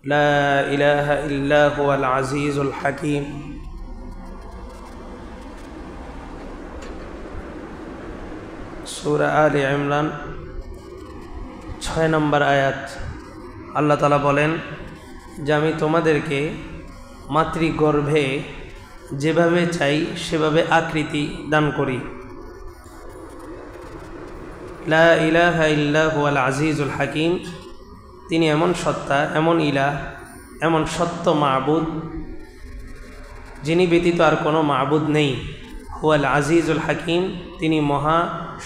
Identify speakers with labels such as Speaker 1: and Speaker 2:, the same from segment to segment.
Speaker 1: لا إله إلا هو العزيز الحكيم সূরা আলে ইমরান 6 নম্বর আয়াত। আল্লাহ তাআলা বলেন যে আমি তোমাদেরকে মাতৃগর্ভে যেভাবে চাই সেভাবে আকৃতি দান করি। লা ইলাহা ইল্লা হুয়াল আজিজুল হাকিম, তিনি এমন সত্তা, এমন ইলাহ, এমন সত্য মাবুদ যিনি ব্যতীত আর কোনো মাবুদ নেই। হুয়াল আজিজুল হাকিম, তিনি মহা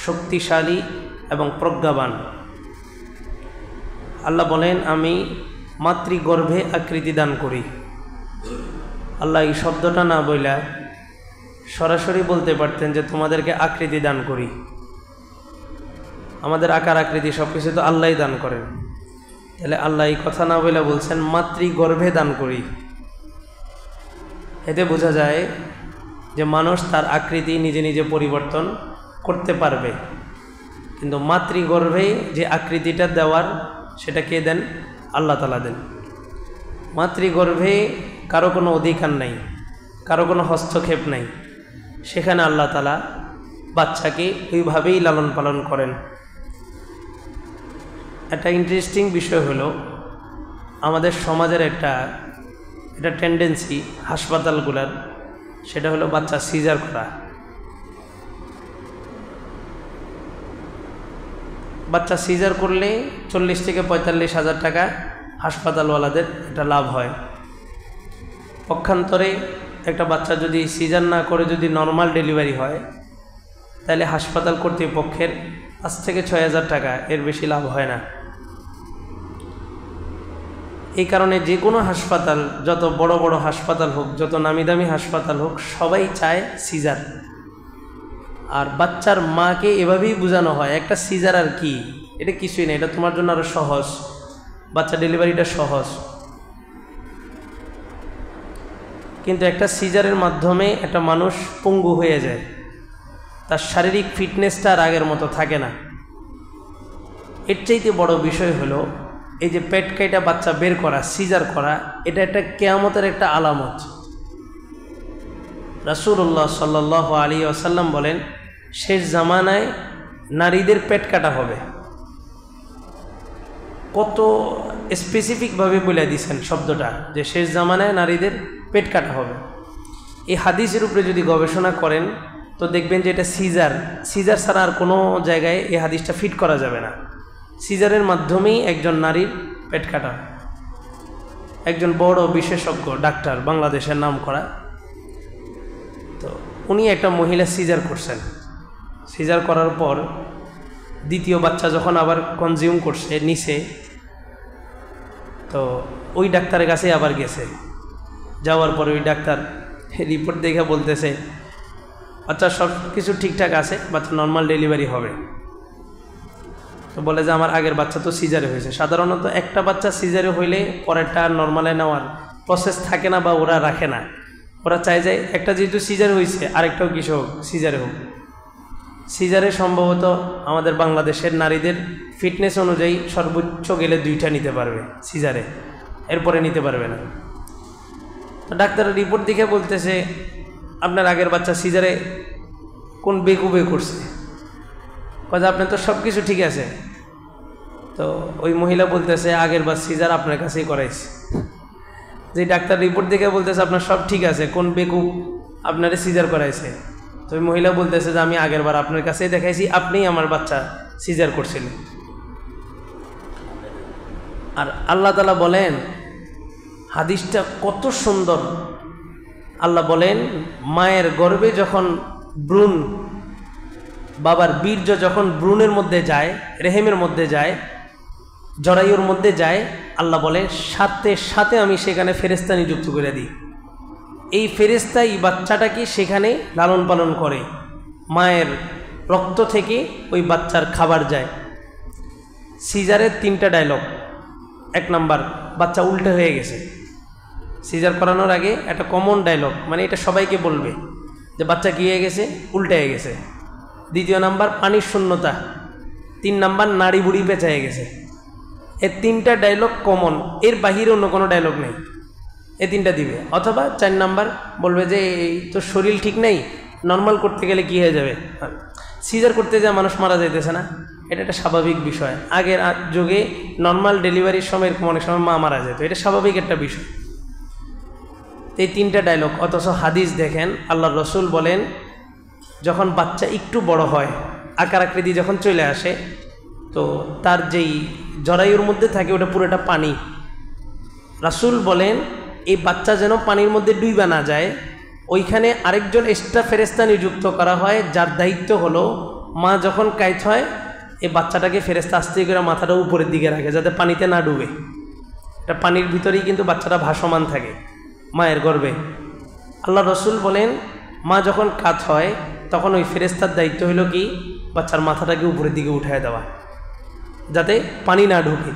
Speaker 1: শক্তিশালী এবং প্রজ্ঞাবান। আল্লাহ বলেন আমি মাতৃগর্ভে আকৃতি দান করি। আল্লাহ এই শব্দটা না বইলা সরাসরি বলতে পারতেন যে তোমাদেরকে আকৃতি দান করি। আমাদের আকার আকৃতি সব কিছু তো আল্লাহই দান করেন, তাহলে আল্লাহ এই কথা না বলে বলছেন মাতৃগর্ভে দান করি। এতে বোঝা যায় যে মানুষ তার আকৃতি নিজে নিজে পরিবর্তন করতে পারবে, কিন্তু মাতৃগর্ভে যে আকৃতিটা দেওয়ার সেটা কে দেন? আল্লাহ তাআলা দেন। মাতৃগর্ভে কারো কোনো অধিকার নাই, কারো কোনো হস্তক্ষেপ নাই, সেখানে আল্লাহ তাআলা বাচ্চাকে ওইভাবেই লালন পালন করেন। একটা ইন্টারেস্টিং বিষয় হলো আমাদের সমাজের একটা টেন্ডেন্সি হাসপাতালগুলার, সেটা হলো বাচ্চা সিজার করা। বাচ্চা সিজার করলে 40 থেকে 45 হাজার টাকা হাসপাতালওয়ালাদের এটা লাভ হয়। পক্ষান্তরে একটা বাচ্চা যদি সিজার না করে যদি নর্মাল ডেলিভারি হয়, তাহলে হাসপাতাল কর্তৃপক্ষের 5 থেকে 6 হাজার টাকা, এর বেশি লাভ হয় না। এই কারণে যে কোনো হাসপাতাল, যত বড় বড় হাসপাতাল হোক, যত নামি দামি হাসপাতাল হোক, সবাই চায় সিজার। আর বাচ্চার মাকে এভাবেই বোঝানো হয় একটা সিজার আর কি, এটা কিছুই না, এটা তোমার জন্য আরো সহজ, বাচ্চা ডেলিভারিটা সহজ। কিন্তু একটা সিজারের মাধ্যমে একটা মানুষ পঙ্গু হয়ে যায়, তার শারীরিক ফিটনেসটা আর আগের মতো থাকে না। এর চাইতে বড় বিষয় হলো এই যে পেট কাইটা বাচ্চা বের করা, সিজার করা, এটা একটা কিয়ামতের একটা আলামত। রাসূলুল্লাহ সাল্লাল্লাহু আলাইহি ওয়াসাল্লাম বলেন শেষ জামানায় নারীদের পেট কাটা হবে। কত স্পেসিফিকভাবে বলে দিয়েছেন শব্দটা, যে শেষ জামানায় নারীদের পেট কাটা হবে। এই হাদিসের উপরে যদি গবেষণা করেন তো দেখবেন যে এটা সিজার ছাড়া আর কোনো জায়গায় এই হাদিসটা ফিট করা যাবে না। সিজারের মাধ্যমেই একজন নারীর পেট কাটা। একজন বড় বিশেষজ্ঞ ডাক্তার, বাংলাদেশের নাম করা, তো উনি একটা মহিলা সিজার করছেন। সিজার করার পর দ্বিতীয় বাচ্চা যখন আবার কনজিউম করছে নিচে, তো ওই ডাক্তারের কাছে আবার গেছে। যাওয়ার পরে ওই ডাক্তার রিপোর্ট দেখে বলতেছে বাচ্চা সব কিছু ঠিকঠাক আছে, বাচ্চা নর্মাল ডেলিভারি হবে। তো বলে যে আমার আগের বাচ্চা তো সিজারে হয়েছে। সাধারণত একটা বাচ্চা সিজারে হইলে পরেরটা নর্মালে নেওয়ার প্রসেস থাকে না, বা ওরা রাখে না। ওরা চায় যে একটা যেহেতু সিজার হয়েছে আরেকটাও কিছু হোক, সিজারে হোক। সিজারে সম্ভবত আমাদের বাংলাদেশের নারীদের ফিটনেস অনুযায়ী সর্বোচ্চ গেলে 2টা নিতে পারবে সিজারে, এরপরে নিতে পারবে না। ডাক্তারের রিপোর্ট দেখে বলতেছে আপনার আগের বাচ্চা সিজারে কোন বেকুবে করছে, কাজে আপনার তো সব কিছু ঠিক আছে। তো ওই মহিলা বলতেছে আগের বার সিজার আপনার কাছেই করাইছে। যে ডাক্তার রিপোর্ট দেখে বলতেছে আপনার সব ঠিক আছে, কোন বেকুব আপনারে সিজার করাইছে। তো ওই মহিলা বলতেছে যে আমি আগের বার আপনার কাছেই দেখাইছি, আপনিই আমার বাচ্চা সিজার করছিলেন। আর আল্লাহ তাআলা বলেন, হাদিসটা কত সুন্দর। আল্লাহ বলেন মায়ের গর্ভে যখন ভ্রূণ, বাবার বীর্য যখন ভ্রূণের মধ্যে যায়, রেহেমের মধ্যে যায়, জরায়ুর মধ্যে যায়, আল্লাহ বলে সাথে সাথে আমি সেখানে ফেরেশতা নিযুক্ত করে দিই। এই ফেরেশতাই বাচ্চাটাকে সেখানে লালন পালন করে। মায়ের রক্ত থেকে ওই বাচ্চার খাবার যায়। সিজারের 3টা ডায়লগ। 1 নাম্বার, বাচ্চা উল্টো হয়ে গেছে। সিজার করানোর আগে একটা কমন ডায়লগ, মানে এটা সবাইকে বলবে যে বাচ্চা কী হয়ে গেছে, উল্টে হয়ে গেছে। 2 নাম্বার পানির শূন্যতা। 3 নাম্বার নাড়ি বুড়ি পেঁচায়ে গেছে। এই 3টা ডায়লগ কমন, এর বাহিরে অন্য কোনো ডায়লগ নেই, এই 3টা দিবে। অথবা 4 নাম্বার বলবে যে এই তো শরীর ঠিক নেই, নর্মাল করতে গেলে কি হয়ে যাবে, সিজার করতে যা মানুষ মারা যাইতেছে না, এটা একটা স্বাভাবিক বিষয়। আগের যুগে নর্মাল ডেলিভারির সময় এরকম অনেক সময় মা মারা যেত, এটা স্বাভাবিক একটা বিষয়। এই 3টা ডায়লগ। অথচ হাদিস দেখেন, আল্লাহ রসুল বলেন যখন বাচ্চা একটু বড় হয়, আকার আকৃতি যখন চলে আসে, তো তার যেই জরায়ুর মধ্যে থাকে ওটা পুরোটা পানি। রাসূল বলেন এই বাচ্চা যেন পানির মধ্যে ডুইবা না যায়, ওইখানে আরেকজন এক্সট্রা ফেরেশতা নিযুক্ত করা হয়, যার দায়িত্ব হলো মা যখন কাইত হয় এই বাচ্চাটাকে ফেরেশতা আস্তে করে মাথাটা উপরের দিকে রাখে যাতে পানিতে না ডুবে। এটা পানির ভিতরেই কিন্তু বাচ্চাটা ভাসমান থাকে মায়ের গর্ভে। আল্লাহ রসুল বলেন মা যখন কাত হয় তখন ওই ফেরেশতার দায়িত্ব হলো কি, বাচ্চার মাথাটাকে উপরের দিকে উঠায় দেওয়া যাতে পানি না ঢুকে।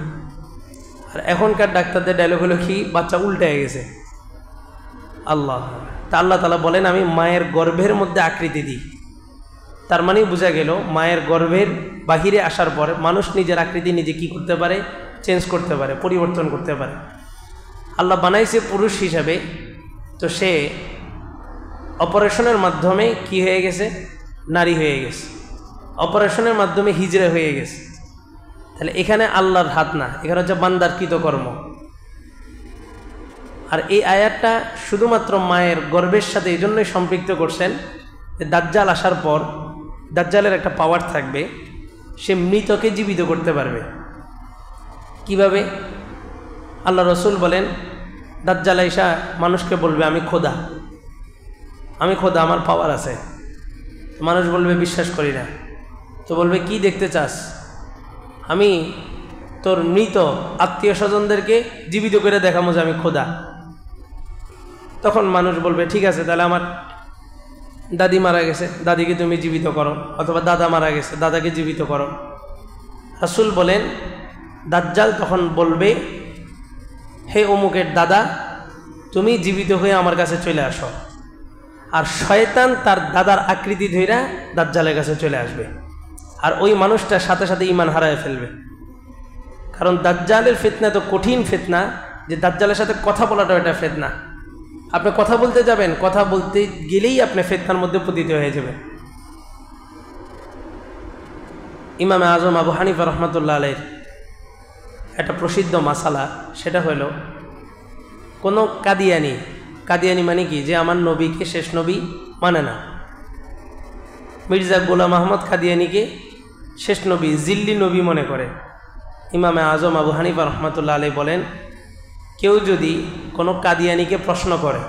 Speaker 1: আর এখনকার ডাক্তারদের ডায়লগ হলো কি, বাচ্চা উল্টে গেছে। আল্লাহ তাআলা বলেন আমি মায়ের গর্ভের মধ্যে আকৃতি দিই। তার মানে বোঝা গেল মায়ের গর্ভের বাহিরে আসার পর মানুষ নিজের আকৃতি নিজে কি করতে পারে, চেঞ্জ করতে পারে, পরিবর্তন করতে পারে। আল্লাহ বানাইছে পুরুষ হিসাবে, তো সে অপারেশনের মাধ্যমে কি হয়ে গেছে, নারী হয়ে গেছে, অপারেশনের মাধ্যমে হিজড়া হয়ে গেছে। তাহলে এখানে আল্লাহর হাত না, এখানে হচ্ছে বান্দার কৃতকর্ম। আর এই আয়াতটা শুধুমাত্র মায়ের গর্ভের সাথে এই জন্যই সম্পৃক্ত করছেন যে দাজ্জাল আসার পর দাজ্জালের একটা পাওয়ার থাকবে, সে মৃতকে জীবিত করতে পারবে। কিভাবে? আল্লাহ রসুল বলেন দাজ্জাল আইসা মানুষকে বলবে আমি খোদা, আমি খোদা, আমার পাওয়ার আছে। মানুষ বলবে বিশ্বাস করি না। তো বলবে কি দেখতে চাস? আমি তোর মৃত আত্মীয় স্বজনদেরকে জীবিত করে দেখাবো যে আমি খোদা। তখন মানুষ বলবে ঠিক আছে, তাহলে আমার দাদি মারা গেছে, দাদিকে তুমি জীবিত করো, অথবা দাদা মারা গেছে, দাদাকে জীবিত করো। রাসূল বলেন দাজ্জাল তখন বলবে হে অমুকের দাদা, তুমি জীবিত হয়ে আমার কাছে চলে আসো। আর শয়তান তার দাদার আকৃতি ধইরা দাজ্জালের কাছে চলে আসবে, আর ওই মানুষটা সাথে সাথে ঈমান হারায় ফেলবে। কারণ দাজ্জালের ফিতনা তো কঠিন ফিতনা, যে দাজ্জালের সাথে কথা বলাটা এটা ফিতনা। আপনি কথা বলতে যাবেন, কথা বলতে গেলেই আপনি ফিতনার মধ্যে পতিত হয়ে যাবেন। ইমামে আজম আবু হানিফা রহমাতুল্লাহ আলাইহির একটা প্রসিদ্ধ মাসালা, সেটা হলো কোনো কাদিয়ানি মানে কি, যে আমার নবীকে শেষ নবী মানে না। মির্জা গোলাম আহমদ কাদিয়ানিকে শেষ নবী, জিল্লি নবী মনে করে। ইমামে আজম আবু হানিফা রহমাতুল্লাহ আলাইহি বলেন কেউ যদি কোনো কাদিয়ানিকে প্রশ্ন করে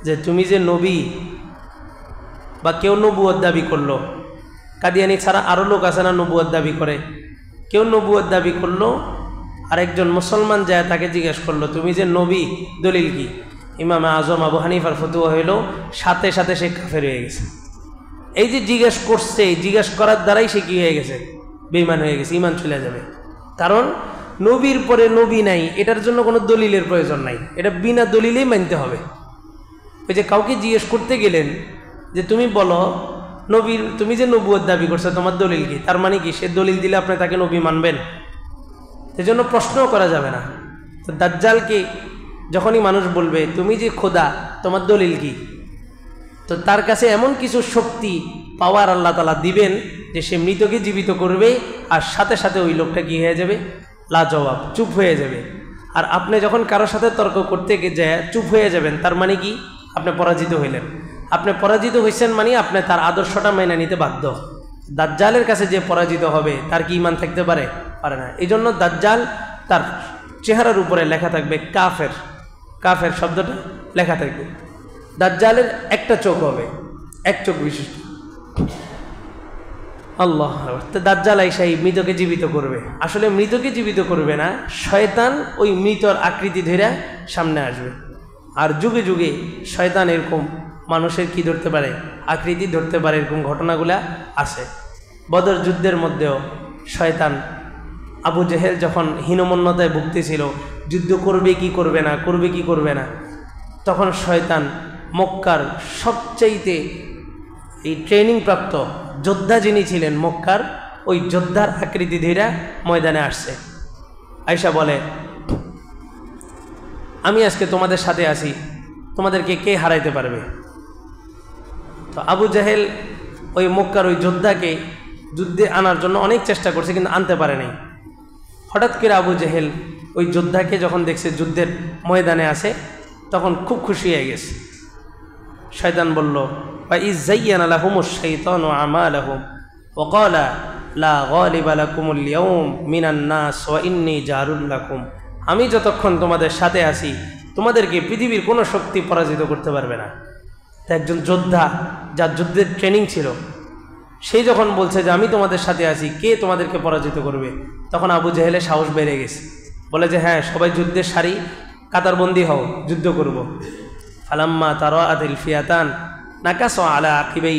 Speaker 1: যে তুমি যে নবী, বা কেউ নবুয়ত দাবি করলো, কাদিয়ানি ছাড়া আরও লোক আছে না নবুয়ত দাবি করে, কেউ নবুয়ত দাবি করলো, আর একজন মুসলমান যায় তাকে জিজ্ঞেস করলো তুমি যে নবী, দলিল কি? ইমামে আজম আবু হানিফার ফতোয়া হইল সাথে সাথে সে কাফের হয়ে গেছে। এই যে জিজ্ঞেস করছে, জিজ্ঞেস করার দ্বারাই সে কি হয়ে গেছে, বেঈমান হয়ে গেছে, ঈমান চলে যাবে। কারণ নবীর পরে নবী নাই, এটার জন্য কোনো দলিলের প্রয়োজন নাই, এটা বিনা দলিলেই মানতে হবে। ওই যে কাউকে জিজ্ঞেস করতে গেলেন যে তুমি বলো নবীর, তুমি যে নবুয়ত দাবি করছো তোমার দলিল কি, তার মানে কি সে দলিল দিলে আপনি তাকে নবী মানবেন? সেজন্য প্রশ্নও করা যাবে না। তো দাজ্জালকে যখনই মানুষ বলবে তুমি যে খোদা, তোমার দলিল কি, তো তার কাছে এমন কিছু শক্তি পাওয়ার আল্লাহ তাআলা দিবেন যে সে মৃতকে জীবিত করবে, আর সাথে সাথে ওই লোকটা কি হয়ে যাবে, লাজবাব, চুপ হয়ে যাবে। আর আপনি যখন কারোর সাথে তর্ক করতে যায় চুপ হয়ে যাবেন, তার মানে কি আপনি পরাজিত হইলেন। আপনি পরাজিত হয়েছেন মানে আপনি তার আদর্শটা মেনে নিতে বাধ্য। দাজ্জালের কাছে যে পরাজিত হবে তার কি ঈমান থাকতে পারে? পারে না। এই জন্য দাজ্জাল তার চেহারার উপরে লেখা থাকবে কাফের, কাফের শব্দটা লেখা থাকবে। দাজ্জালের একটা চোখ হবে, এক চোখ বিশিষ্ট। আল্লাহ, তো দাজ্জাল আইসা এই মৃতকে জীবিত করবে। আসলে মৃতকে জীবিত করবে না, শয়তান ওই মৃতর আকৃতি ধরে সামনে আসবে। আর যুগে যুগে শয়তান এরকম মানুষের কি ধরতে পারে, আকৃতি ধরতে পারে, এরকম ঘটনাগুলা আছে। বদর যুদ্ধের মধ্যেও শয়তান আবু জেহেল যখন হীনমন্যতায় ভুগতেছিল, যুদ্ধ করবে কি করবে না, করবে কি করবে না, তখন শয়তান মক্কার সবচাইতে এই ট্রেনিং প্রাপ্ত যোদ্ধা যিনি ছিলেন মক্কার, ওই যোদ্ধার আকৃতি ধীরা ময়দানে আসছে। আয়েশা বলে, আমি আজকে তোমাদের সাথে আছি, তোমাদেরকে কে হারাইতে পারবে? তো আবু জাহেল ওই মক্কার ওই যোদ্ধাকে যুদ্ধে আনার জন্য অনেক চেষ্টা করছে, কিন্তু আনতে পারে নাই। হঠাৎ করে আবু জাহেল ওই যোদ্ধাকে যখন দেখছে যুদ্ধের ময়দানে আছে, তখন খুব খুশি হয়ে গেছে। শয়তান বলল, وَإِذْ زَيَّنَ لَهُمُ الشَّيْطَانُ أَعْمَالَهُمْ وَقَالَ لَا غَالِبَ لَكُمُ الْيَوْمَ مِنَ النَّاسِ وَإِنِّي جَارٌ لَكُمْ। আমি যতক্ষণ তোমাদের সাথে আছি, তোমাদেরকে পৃথিবীর কোনো শক্তি পরাজিত করতে পারবে না। তা একজন যোদ্ধা, যার যুদ্ধের ট্রেনিং ছিল, সে যখন বলছে যে আমি তোমাদের সাথে আছি, কে তোমাদেরকে পরাজিত করবে, তখন আবু জাহেলের সাহস বেড়ে গেছে। বলে যে হ্যাঁ, সবাই যুদ্ধের সারি কাতারবন্দি হও, যুদ্ধ করব। ফালাম্মা তারাআতিল ফিয়াতান নাকাসু আলা আকিবাই।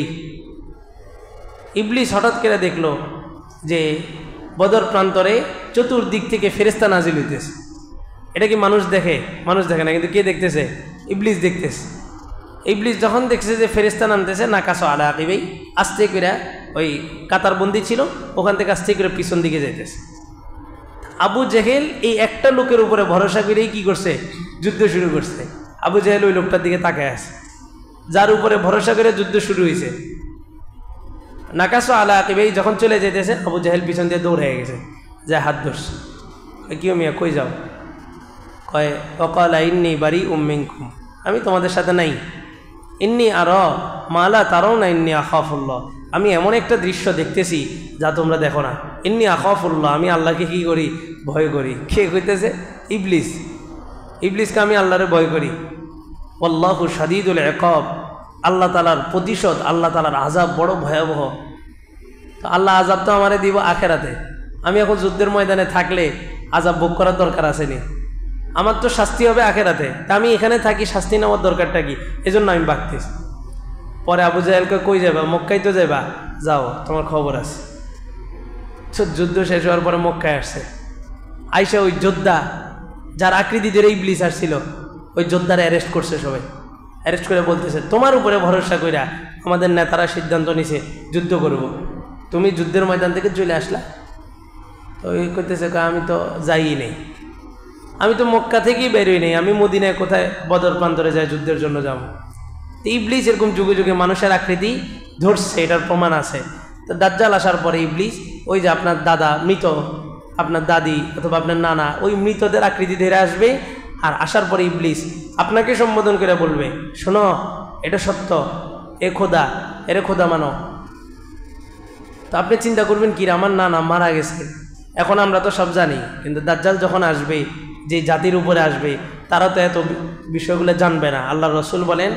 Speaker 1: ইবলিস হঠাৎ করে দেখলো যে বদর প্রান্তরে চতুর্দিক থেকে ফেরেশতা নাজিল হইতেছে। এটা কি মানুষ দেখে? মানুষ দেখে না, কিন্তু কে দেখতেছে? ইবলিস দেখতেছে। ইবলিস যখন দেখছে যে ফেরেশতা নামতেছে, নাকাসু আলা আকিবাই, আস্তে করে ওই কাতারবন্দি ছিল ওখান থেকে আস্তে করে পিছন দিকে যাইতেছে। আবু জাহেল এই একটা লোকের উপরে ভরসা করেই কি করছে? যুদ্ধ শুরু করছে। আবু জাহেল ওই লোকটার দিকে তাকায় আছে, যার উপরে ভরসা করে যুদ্ধ শুরু হয়েছে। নাকাসু আলা আকিবাই যখন চলে যেতেছে, আবু জাহেল পিছন দিয়ে দৌড় হয়ে গেছে, যা হাত ধরছে। কি মিয়া, কই যাও? কয় ওয়াকালা ইন্নী বারিউম মিনকুম, আমি তোমাদের সাথে নাই। ইন্নী আরা মা লা তারাউনা ইন্নী আখাফুল্লাহ, আমি এমন একটা দৃশ্য দেখতেছি যা তোমরা দেখো না। ইন্নী আখাফুল্লাহ, আমি আল্লাহকে কি করি? ভয় করি। কে কইতেছে? ইবলিস। ইবলিসকে আমি আল্লাহরে ভয় করি। আল্লাহু শাদীদুল ইকাব, আল্লাহ তাআলার প্রতিশোধ, আল্লাহ তাআলার আযাব বড় ভয়াবহ। তো আল্লাহ আযাব তো আমারে দিব আখেরাতে। আমি এখন যুদ্ধের ময়দানে থাকলে আযাব ভোগ করার দরকার আসেনি, আমার তো শাস্তি হবে আখেরাতে। তা আমি এখানে থাকি, শাস্তি নেওয়ার দরকারটা কি? এজন্য আমি ভাগতেছি। পরে আবু জাহেলকে, কই যাবা? মক্কায় তো যাবা, যাও, তোমার খবর আছে। যুদ্ধ শেষ হওয়ার পরে মক্কায় আসছে। আইসা ওই যোদ্ধা যার আকৃতি ধরে ইবলিস আসছিল, ওই যোদ্ধারা অ্যারেস্ট করছে। সবাই অ্যারেস্ট করে বলতেছে, তোমার উপরে ভরসা কইরা আমাদের নেতারা সিদ্ধান্ত নিছে যুদ্ধ করব, তুমি যুদ্ধের ময়দান থেকে চলে আসলা। তো ওই করতেছে, আমি তো যাই নেই, আমি তো মক্কা থেকেই বেরোই নেই, আমি মদিনায় কোথায় বদর প্রান্তরে যাই যুদ্ধের জন্য যাব। তো ইবলিস এরকম যুগে যুগে মানুষের আকৃতি ধরছে, এটার প্রমাণ আছে। তো দাজ্জাল আসার পরে ইবলিস ওই যে আপনার দাদা মৃত, আপনার দাদি অথবা আপনার নানা, ওই মৃতদের আকৃতি ধরে আসবে। আর আসার পরে ইবলিস আপনাকে সম্বোধন করে বলবে, শোনো, এটা সত্য, এ খোদা, এরে খোদা মানো। তো আপনি চিন্তা করবেন কি, আমার নানা মারা গেছে, এখন আমরা তো সব জানি, কিন্তু দাজ্জাল যখন আসবে, যে জাতির উপরে আসবে, তারা তো এত বিষয়গুলো জানবে না। আল্লাহ রসুল বলেন,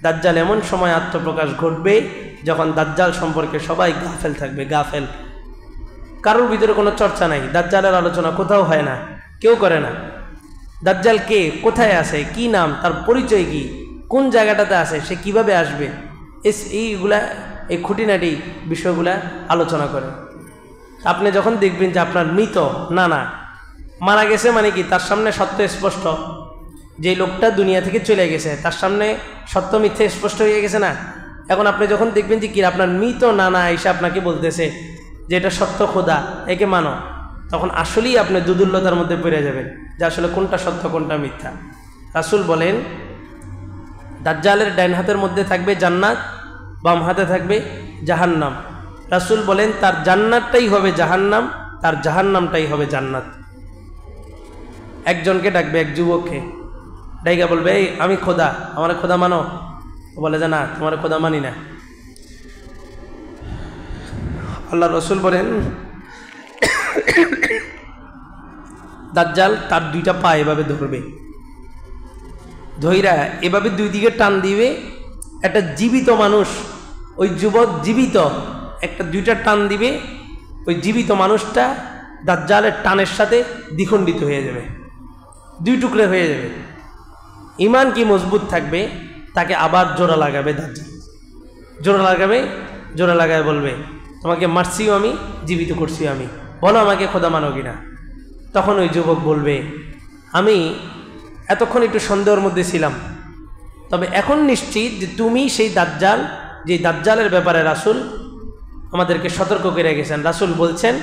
Speaker 1: দাজ্জাল এমন সময় আত্মপ্রকাশ ঘটবে যখন দাজ্জাল সম্পর্কে সবাই গাফেল থাকবে। গাফেল, কারোর ভিতরে কোনো চর্চা নাই, দাজ্জালের আলোচনা কোথাও হয় না, কেউ করে না। দাজ্জাল কে, কোথায় আছে, কি নাম, তার পরিচয় কি, কোন জায়গাটাতে আছে, সে কিভাবে আসবে, এইগুলা, এই খুঁটিনাটি বিষয়গুলা আলোচনা করে। আপনি যখন দেখবেন যে আপনার মৃত নানা মারা গেছে, মানে কি, তার সামনে সত্য স্পষ্ট, যে লোকটা দুনিয়া থেকে চলে গেছে তার সামনে সত্য মিথ্যে স্পষ্ট হয়ে গেছে না। এখন আপনি যখন দেখবেন যে কি আপনার মৃত নানা এসে আপনাকে বলতেছে যে এটা সত্য খোদা, একে মানো, তখন আসলেই আপনি দুদুল্যতার মধ্যে পড়ে যাবেন যে আসলে কোনটা সত্য কোনটা মিথ্যা। রাসূল বলেন, দাজ্জালের ডাইন হাতের মধ্যে থাকবে জান্নাত, বাম হাতে থাকবে জাহান্নাম। রাসূল বলেন, তার জান্নাতটাই হবে জাহান্নাম, তার জাহান্নামটাই হবে জান্নাত। একজনকে ডাকবে, এক যুবককে ডাইকা বলবে, এই আমি খোদা, আমার খোদা মানো। বলে যে না, তোমার খোদা মানি না। আল্লাহ রসুল বলেন, দাজ্জাল তার দুইটা পা এভাবে ধরবে, ধইরা এভাবে দুই দিকে টান দিবে। একটা জীবিত মানুষ, ওই যুবক জীবিত, একটা দুইটা টান দিবে, ওই জীবিত মানুষটা দাজ্জালের টানের সাথে দ্বিখণ্ডিত হয়ে যাবে, দুই টুকরে হয়ে যাবে। ইমান কি মজবুত থাকবে, তাকে আবার জোড়া লাগাবে দাজ্জাল, জোড়া লাগাবে, জোড়া লাগায় বলবে, তোমাকে মারছিও আমি, জীবিত করছি আমি, বলো আমাকে খোদা মানো কিনা। তখন ওই যুবক বলবে, আমি এতক্ষণ একটু সন্দেহের মধ্যে ছিলাম, তবে এখন নিশ্চিত যে তুমি সেই দাজ্জাল, যে দাজ্জালের ব্যাপারে রাসূল আমাদেরকে সতর্ক করে গেছেন। রাসূল বলছেন,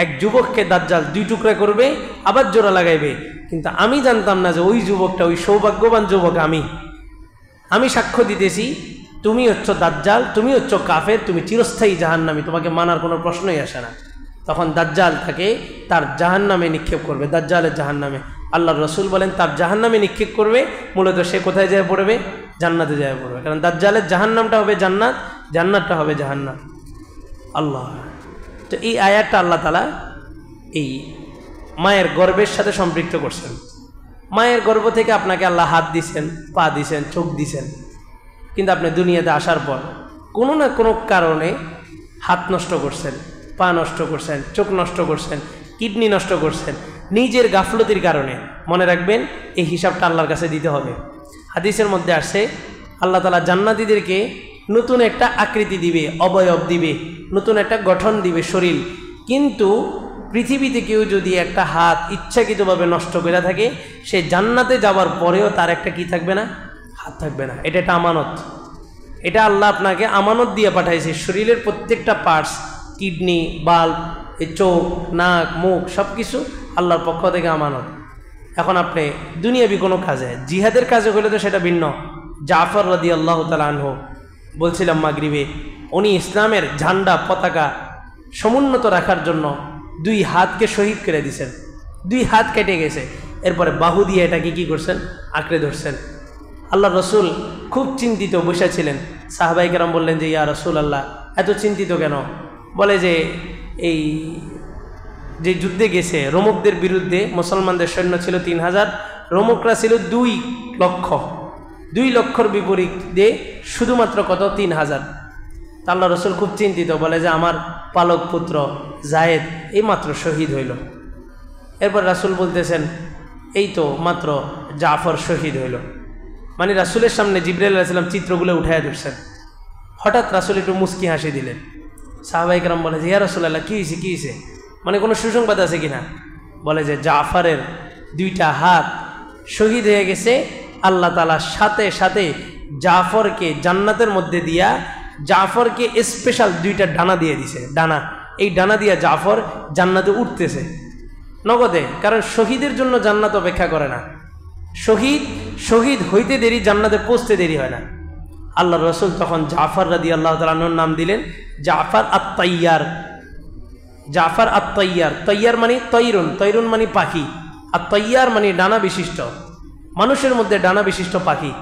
Speaker 1: এক যুবককে দাজ্জাল 2 টুকরা করবে, আবার জোড়া লাগাইবে। কিন্তু আমি জানতাম না যে ওই যুবকটা, ওই সৌভাগ্যবান যুবক আমি সাক্ষ্য দিতেছি তুমি হচ্ছ দাজ্জাল, তুমি হচ্ছ কাফের, তুমি চিরস্থায়ী জাহান্নামী, তোমাকে মানার কোনো প্রশ্নই আসে না। তখন দাজ্জাল তাকে তার জাহান্নামে নিক্ষেপ করবে, দাজ্জালের জাহান্নামে। আল্লাহর রাসূল বলেন তার জাহান্নামে নিক্ষেপ করবে, মূলত সে কোথায় যায় পড়বে? জান্নাতে যায় পড়বে। কারণ দাজ্জালের জাহান্নামটা হবে জান্নাত, জান্নাতটা হবে জাহান্নাম। আল্লাহ, তো এই আয়াতটা আল্লাহ তাআলা এই মায়ের গর্ভের সাথে সম্পৃক্ত করছেন। মায়ের গর্ভ থেকে আপনাকে আল্লাহ হাত দিছেন, পা দিছেন, চোখ দিছেন, কিন্তু আপনি দুনিয়াতে আসার পর কোনো না কোনো কারণে হাত নষ্ট করছেন, পা নষ্ট করছেন, চোখ নষ্ট করছেন, কিডনি নষ্ট করছেন, নিজের গাফলতির কারণে। মনে রাখবেন এই হিসাবটা আল্লাহর কাছে দিতে হবে। হাদিসের মধ্যে আসছে আল্লাহ তাআলা জান্নাতীদেরকে নতুন একটা আকৃতি দিবে, অবয়ব দিবে, নতুন একটা গঠন দিবে শরীর। কিন্তু পৃথিবীতে কেউ যদি একটা হাত ইচ্ছাকৃতভাবে নষ্ট করে থাকে, সে জান্নাতে যাওয়ার পরেও তার একটা কি থাকবে না? হাত থাকবে না। এটা একটা আমানত, এটা আল্লাহ আপনাকে আমানত দিয়ে পাঠাইছে। শরীরের প্রত্যেকটা পার্টস, কিডনি, বাল্ব, চোখ, নাক, মুখ, সব কিছু আল্লাহর পক্ষ থেকে আমানত। এখন আপনি দুনিয়াবি কোনো কাজে, জিহাদের কাজে হলে তো সেটা ভিন্ন। জাফর রাদিয়াল্লাহু তাআলা আনহু বলছিলাম মাগরিবে, উনি ইসলামের ঝান্ডা পতাকা সমুন্নত রাখার জন্য 2 হাতকে শহীদ করে দিয়েছেন। 2 হাত কেটে গেছে, এরপরে বাহু দিয়ে এটাকে কি করছেন? আঁকড়ে ধরছেন। আল্লাহ রসুল খুব চিন্তিত বসেছিলেন। সাহাবায়ে কেরাম বললেন যে ইয়া রাসূলুল্লাহ, এত চিন্তিত কেন? বলে যে এই যে যুদ্ধে গেছে রোমকদের বিরুদ্ধে, মুসলমানদের সৈন্য ছিল 3000, রোমকরা ছিল 2 লক্ষ। 2 লক্ষর বিপরীতে শুধুমাত্র কত? 3000। আল্লাহ রসুল খুব চিন্তিত, বলে যে আমার পালক পুত্র জায়েদ এই মাত্র শহীদ হইল। এরপর রাসূল বলতেছেন এই তো মাত্র জাফর শহীদ হইল। মানে রাসূলের সামনে জিবরাইল আলাইহিস সালাম চিত্রগুলো উঠায় ধরছেন। হঠাৎ রাসূল একটু মুস্কি হাসি দিলেন। সাহাবায়ে কেরাম বলে যে ইয়া রাসূলুল্লাহ, কী হয়েছে, কী হয়েছে? মানে কোনো সুসংবাদ আছে কিনা? বলে যে জাফরের 2টা হাত শহীদ হয়ে গেছে। আল্লাহ তাআলা সাথে সাথে জাফরকে জান্নাতের মধ্যে দিয়া জাফরকে স্পেশাল 2টা ডানা দিয়ে দিছে। ডানা, এই ডানা দিয়া জাফর জান্নাতে উঠতেছে নগদে। কারণ শহীদের জন্য জান্নাত অপেক্ষা করে না। শহীদ হইতে দেরি, জান্নাতে পৌঁছতে দেরি হয় না। আল্লাহ রসুল তখন জাফর রাদিয়াল্লাহু তাআলা আনহুর নাম দিলেন জাফর আত-তাইয়ার। জাফর আত-তাইয়ার, তাইয়ার মানে তৈরুন, তৈরুন মানে পাখি, আর তাইয়ার মানে ডানা বিশিষ্ট, মানুষের মধ্যে ডানা বিশিষ্ট পাখি।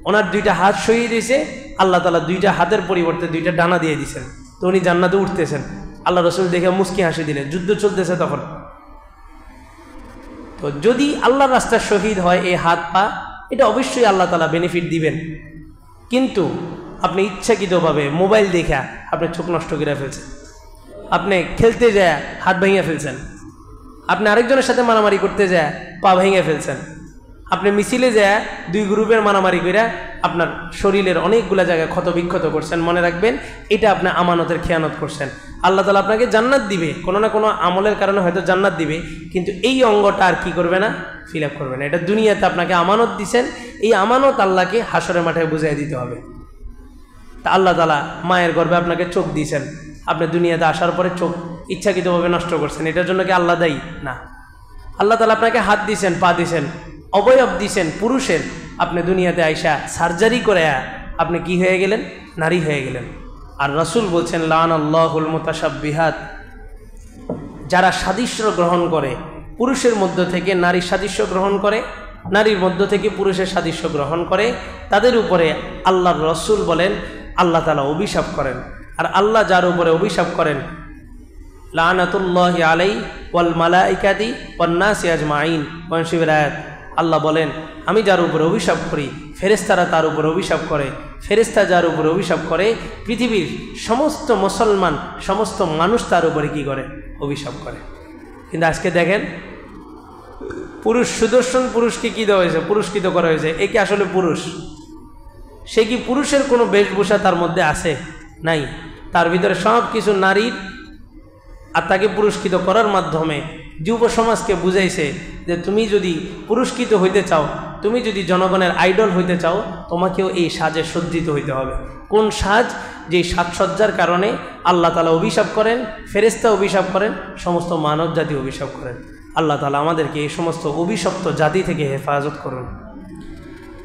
Speaker 1: ওনার 2টা হাত শহীদ হয়েছে, আল্লাহ তাআলা 2টা হাতের পরিবর্তে 2টা ডানা দিয়ে দিয়েছেন। তো উনি জান্নাতে উঠতেছেন। আল্লাহ রসুল দেখে মুস্কি হাসি দিলেন। যুদ্ধ চলতেছে তখন। তো যদি আল্লাহর রাস্তায় শহীদ হয় এই হাত পা, এটা অবশ্যই আল্লাহ তাআলা বেনিফিট দিবেন। কিন্তু আপনি ইচ্ছাকৃতভাবে মোবাইল দেখা আপনি চোখ নষ্ট করে ফেলছেন, আপনি খেলতে যায় হাত ভেঙে ফেলছেন, আপনি আরেকজনের সাথে মারামারি করতে যায় পা ভেঙে ফেলছেন, আপনি মিছিলে যায় 2 গ্রুপের মারামারি করে আপনার শরীরের অনেকগুলো জায়গায় ক্ষত বিক্ষত করছেন। মনে রাখবেন এটা আপনি আমানতের খেয়ানত করছেন। আল্লাহ তাআলা আপনাকে জান্নাত দিবে, কোনো না কোনো আমলের কারণে হয়তো জান্নাত দিবে, কিন্তু এই অঙ্গটা আর কি করবে না? ফিল আপ করবে না। এটা দুনিয়াতে আপনাকে আমানত দিছেন, এই আমানত আল্লাহকে হাসরের মাঠে বুঝিয়ে দিতে হবে। তা আল্লাহ তাআলা মায়ের গর্ভে আপনাকে চোখ দিয়েছেন, আপনি দুনিয়াতে আসার পরে চোখ ইচ্ছাকৃতভাবে নষ্ট করছেন, এটার জন্য কি আল্লাহ দায়ী? না। আল্লাহ তাআলা আপনাকে হাত দিয়েছেন, পা দিয়েছেন, অবয়ব দিয়েছেন পুরুষের, আপনি দুনিয়াতে আইসা সার্জারি করে আপনি কি হয়ে গেলেন? নারী হয়ে গেলেন। আর রাসূল বলছেন লানাল্লাহুল মুতাশাব্বিহাত, যারা সাদৃশ্য গ্রহণ করে, পুরুষের মধ্য থেকে নারীর সাদৃশ্য গ্রহণ করে, নারীর মধ্য থেকে পুরুষের সাদৃশ্য গ্রহণ করে, তাদের উপরে আল্লাহর রাসূল বলেন আল্লাহ তাআলা অভিশাপ করেন। আর আল্লাহ যার উপরে অভিশাপ করেন, লানাতুল্লাহি আলাইহি ওয়াল মালাইকাতি ওয়ান নাসি আজমাইন, ওয়ানশিবের আয়াত। আল্লাহ বলেন আমি যার উপরে অভিশাপ করি, ফেরেশতারা তার উপরে অভিশাপ করে, ফেরেশতা যার উপরে অভিশাপ করে, পৃথিবীর সমস্ত মুসলমান, সমস্ত মানুষ তার উপরে কি করে? অভিশাপ করে। কিন্তু আজকে দেখেন পুরুষ, সুদর্শন পুরুষকে কী দেওয়া হয়েছে? পুরস্কৃত করা হয়েছে। এ কি আসলে পুরুষ? সে কি পুরুষের কোনো বেশভূষা তার মধ্যে আছে? নাই। তার ভিতরে সব কিছু নারীর, আর তাকে পুরস্কৃত করার মাধ্যমে যুব সমাজকে বুঝাইছে যে তুমি যদি পুরস্কৃত হইতে চাও, তুমি যদি জনগণের আইডল হইতে চাও, তোমাকেও এই সাজে সজ্জিত হইতে হবে। কোন সাজ? যেই সাজসজ্জার কারণে আল্লাহ তাআলা অভিশাপ করেন, ফেরেশতা অভিশাপ করেন, সমস্ত মানব জাতি অভিশাপ করেন। আল্লাহ তাআলা আমাদেরকে এই সমস্ত অভিশপ্ত জাতি থেকে হেফাজত করুন।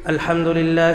Speaker 1: আলহামদুলিল্লাহ।